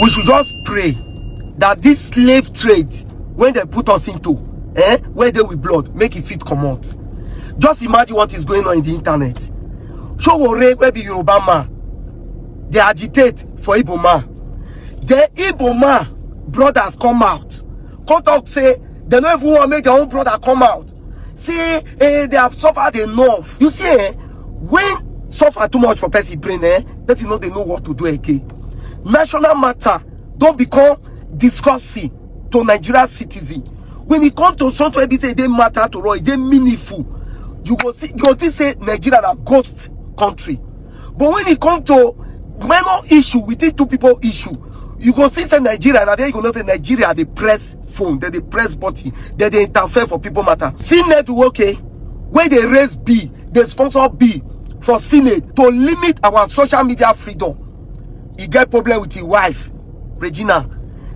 we should just pray that this slave trade, when they put us into, where they with blood, make it fit come out. Just imagine what is going on in the internet. Sowore, where be Yoruba man, they agitate for Igbo man. The Igbo man brothers come out. Come talk say they don't even want to make their own brother come out. Say they have suffered enough. You see, when suffer too much for person brain, that's know they know what to do again. National matter don't become discussing to Nigerian citizen. When it comes to something they say they matter to us, they meaningful. You go see, you go say Nigeria a ghost country. But when it comes to minor issue within two people issue, you go see say Nigeria, and then you go know say Nigeria they press phone, they press button, they interfere for people matter. See Ned Nwoko, where they raise bill, they sponsor bill for Senate to limit our social media freedom. He get problem with his wife, Regina.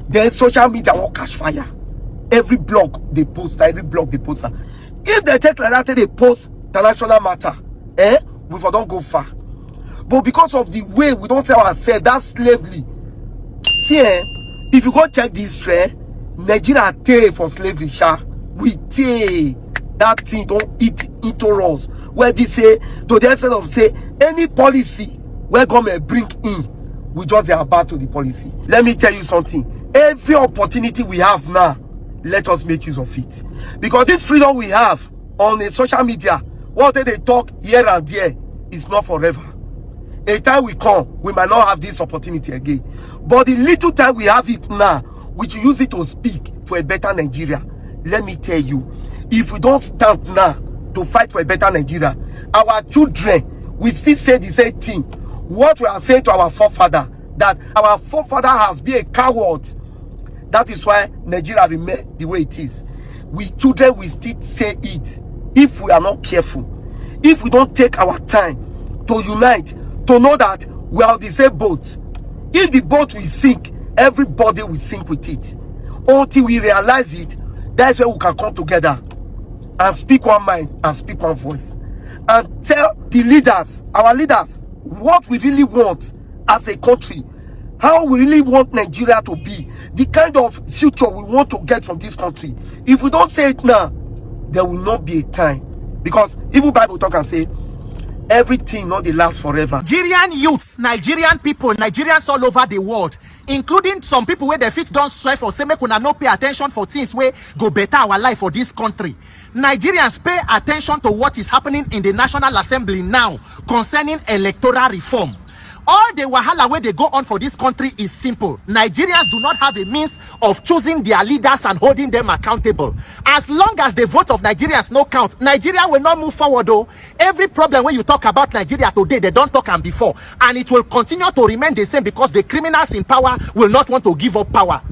Then social media won't catch fire. Every blog they post, every blog they post. If they take like that, they post the national matter. We for don't go far. But because of the way we don't tell ourselves, that's slavery. See, if you go check this trend, Nigeria pay for slavery, we pay that thing don't eat into us. Where they say, to the extent of say, any policy where government bring in, we just are about to the policy. Let me tell you something. Every opportunity we have now, let us make use of it. Because this freedom we have on the social media, what they talk here and there, is not forever. A time we come, we might not have this opportunity again. But the little time we have it now, we should use it to speak for a better Nigeria. Let me tell you, if we don't stand now to fight for a better Nigeria, our children will still say the same thing. What we are saying to our forefather, that our forefather has been a coward. That is why Nigeria remains the way it is. We children will still say it if we are not careful. If we don't take our time to unite, to know that we are on the same boat. If the boat will sink, everybody will sink with it. Until we realize it, that's where we can come together and speak one mind and speak one voice. And tell the leaders, our leaders, what we really want as a country. How we really want Nigeria to be. The kind of future we want to get from this country. If we don't say it now, there will not be a time. Because even Bible talk and say, everything not they last forever. Nigerian youths, Nigerian people, Nigerians all over the world, including some people where their feet don't sweat for say make una no pay attention for things where go better our life for this country. Nigerians pay attention to what is happening in the National Assembly now concerning electoral reform. All the wahala where they go on for this country is simple. Nigerians do not have a means of choosing their leaders and holding them accountable. As long as the vote of Nigerians no count, Nigeria will not move forward though. Every problem when you talk about Nigeria today, they don't talk and before. And it will continue to remain the same because the criminals in power will not want to give up power.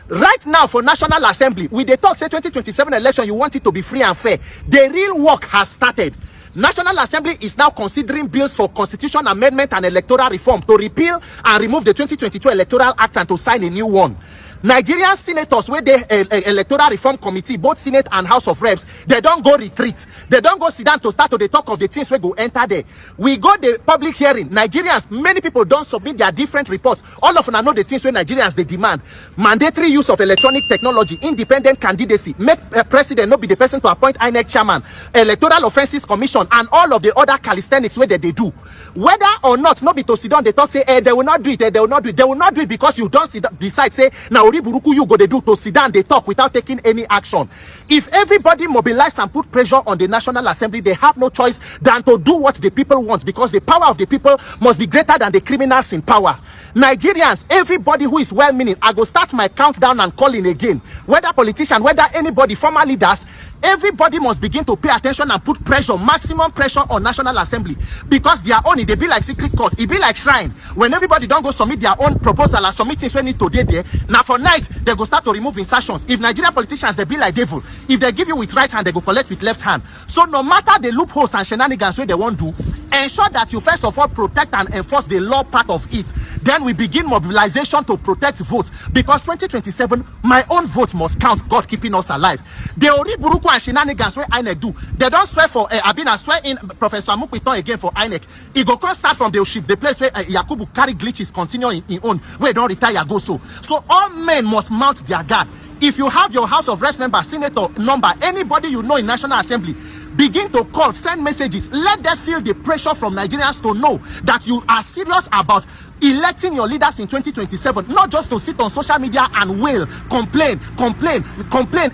Right now for National Assembly, with the talk say 2027 election, you want it to be free and fair. The real work has started. National Assembly is now considering bills for constitution amendment and electoral reform to repeal and remove the 2022 Electoral Act and to sign a new one. Nigerian senators with the electoral reform committee, both Senate and House of Reps, they don't go retreat. They don't go sit down to start to the talk of the things we go enter there. We go the public hearing. Nigerians, many people don't submit their different reports. All of them know the things where Nigerians they demand. Mandatory use of electronic technology, independent candidacy, make a president not be the person to appoint INEC chairman, electoral offenses commission, and all of the other calisthenics where they do. Whether or not be to sit down, they talk say, they will not do it, they will not do it. They will not do it because you don't decide, say, now Buruku you go they do to sit down, they talk without taking any action. If everybody mobilize and put pressure on the National Assembly, they have no choice than to do what the people want, because the power of the people must be greater than the criminals in power. Nigerians, everybody who is well-meaning, I go start my countdown and calling again. Whether politician, whether anybody, former leaders, everybody must begin to pay attention and put pressure, maximum pressure on National Assembly, because their own, they be like secret court, it be like shrine. When everybody don't go submit their own proposal and submit things when need to do there, now for night they go start to remove insertions. If Nigerian politicians, they be like devil, if they give you with right hand, they go collect with left hand. So no matter the loopholes and shenanigans where they won't do, Ensure that you first of all protect and enforce the law part of it. Then we begin mobilization to protect votes, because 2027, my own vote must count, God keeping us alive. The Ori Buruku and shenanigans where INEC do, they don't swear for Abina, swear in Professor Mukwiton again for INEC. It go come start from the ship, the place where Yakubu carry glitches continue in own, where don't retire go so. So all men must mount their guard. If you have your House of Reps member, senator number, anybody you know in National Assembly, begin to call, send messages. Let them feel the pressure from Nigerians to know that you are serious about electing your leaders in 2027, not just to sit on social media and wail, complain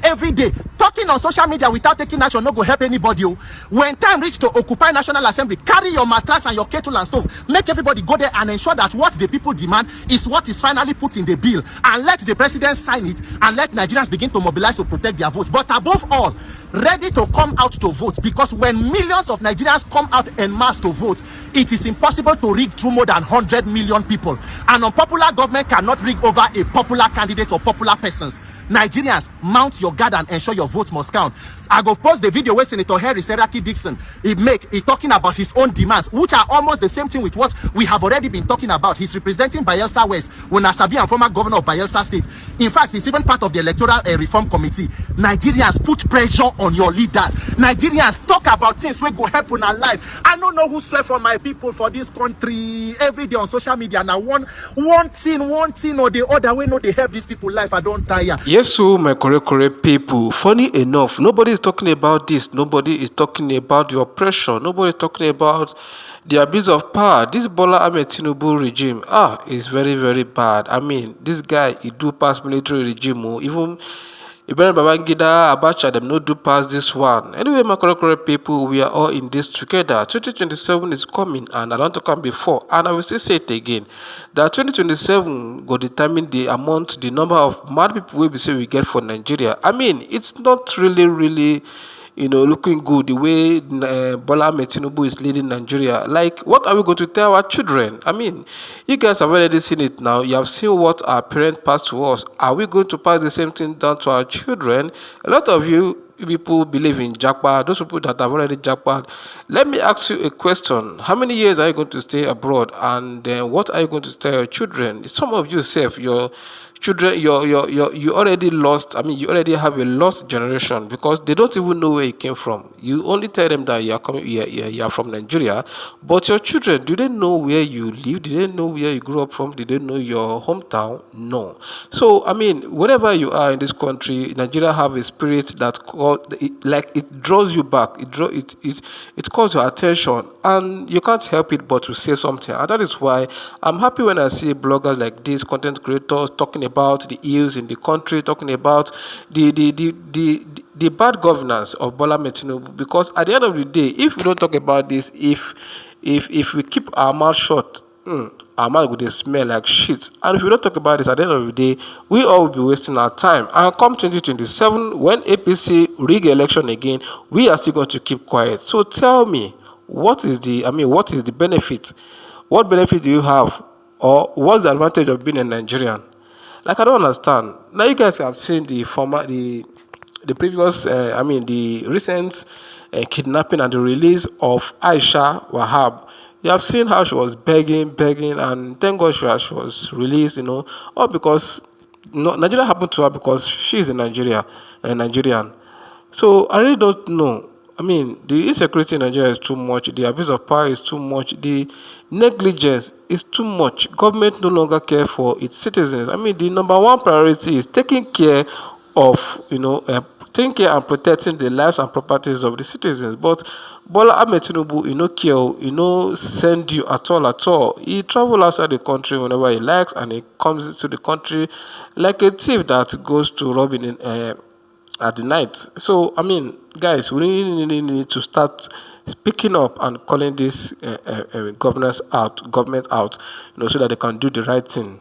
every day. Talking on social media without taking action no go help anybody. When time reach to occupy National Assembly, carry your mattress and your kettle and stove. Make everybody go there and ensure that what the people demand is what is finally put in the bill, and let the president sign it, and let Nigerians begin to mobilize to protect their votes. But above all, ready to come out to vote, because when millions of Nigerians come out en masse to vote, it is impossible to rig through more than 100 million people. An unpopular government cannot rig over a popular candidate or popular persons. Nigerians, mount your guard and ensure your vote must count. I go post the video where Senator Harry Seraki Dixon he talking about his own demands, which are almost the same thing with what we have already been talking about. He's representing Bayelsa West, Unasabi, and former governor of Bayelsa State. In fact, he's even part of the electoral reform committee. Nigerians, put pressure on your leaders. Nigerians, talk about things wey go help in our life. I don't know who swear for my people for this country every day on social media. Now one thing or the other way, no, they help these people life. I don't tire. Yes, so my correct people. Funny enough, nobody is talking about this. Nobody is talking about the oppression. Nobody is talking about the abuse of power. This Bola Ahmed Tinubu regime, is very, very bad. I mean, this guy, he do pass military regime. Even Ibrahim Babangida, Abacha, them no do pass this one. Anyway, my correct people, we are all in this together. 2027 is coming, and I don't talk about before, and I will still say it again, that 2027 will determine the amount, the number of mad people we say we get for Nigeria. I mean, it's not really looking good the way Bola Ahmed Tinubu is leading Nigeria. Like, what are we going to tell our children? I mean, you guys have already seen it now. You have seen what our parents passed to us. Are we going to pass the same thing down to our children? A lot of you people believe in jackpot. Those people that have already jackpot. Let me ask you a question. How many years are you going to stay abroad? And then what are you going to tell your children? Some of you self, your children, you already lost. I mean, you already have a lost generation, because they don't even know where you came from. You only tell them that you are coming, you are from Nigeria, but your children, do they know where you live? Do they know where you grew up from? Do they know your hometown? No. So I mean, wherever you are in this country, Nigeria have a spirit that it draws you back. It calls your attention, and you can't help it but to say something. And that is why I'm happy when I see bloggers like this, content creators, talking about the ills in the country, talking about the bad governance of Bola Ahmed Tinubu. Because at the end of the day, if we don't talk about this, if we keep our mouth shut, our mouth will smell like shit. And if we don't talk about this, at the end of the day, we all will be wasting our time. And come 2027, when APC rig election again, we are still going to keep quiet. So tell me, what is the benefit? What benefit do you have? Or what's the advantage of being a Nigerian? Like, I don't understand. Now you guys have seen the recent kidnapping and the release of Aisha Wahab. You have seen how she was begging, and thank God she was released, all because Nigeria happened to her because she is a Nigerian. So I really don't know. I mean, the insecurity in Nigeria is too much. The abuse of power is too much. The negligence is too much. Government no longer care for its citizens. I mean, the number one priority is taking care of, taking care and protecting the lives and properties of the citizens. But Bola Ahmed Tinubu, kill, send you at all. He travel outside the country whenever he likes, and he comes to the country like a thief that goes to robbing at the night. So I mean, guys, we really need to start speaking up and calling this government out, so that they can do the right thing.